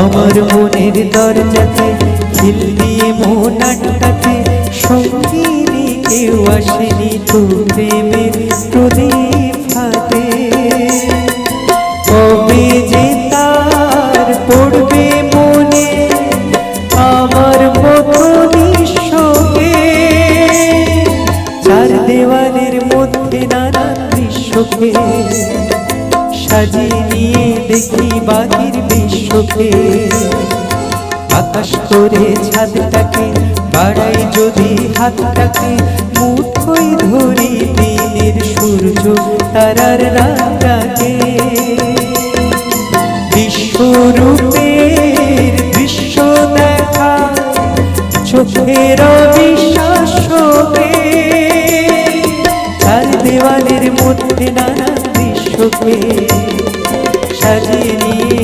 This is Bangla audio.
আমার মনের দরজাতে খিল দিয়ে মন আটকাতে সঙ্গিনী কেউ আসেনি তো প্রেমের প্রদীপ হাতে। কবে যে তার পড়বে মনে আমার মতো নিঃশোকে, চার দেওয়ালের মধ্যে নানা দৃশ্যকে সাজিয়ে নিয়ে দেখি বাহির বিশ্বকে। আকাশ করে ছাদটাকে বাড়াই যদি হাতটাকে, মুঠোয় ধরি দিনের সূর্য তারার রাতটাকে। বিশ্বরূপের দৃশ্য দেখা চোখের বিশ্বাস হবে, চার দেওয়ালের মধ্যে নানা দৃশ্যকে সাজিয়ে নিয়ে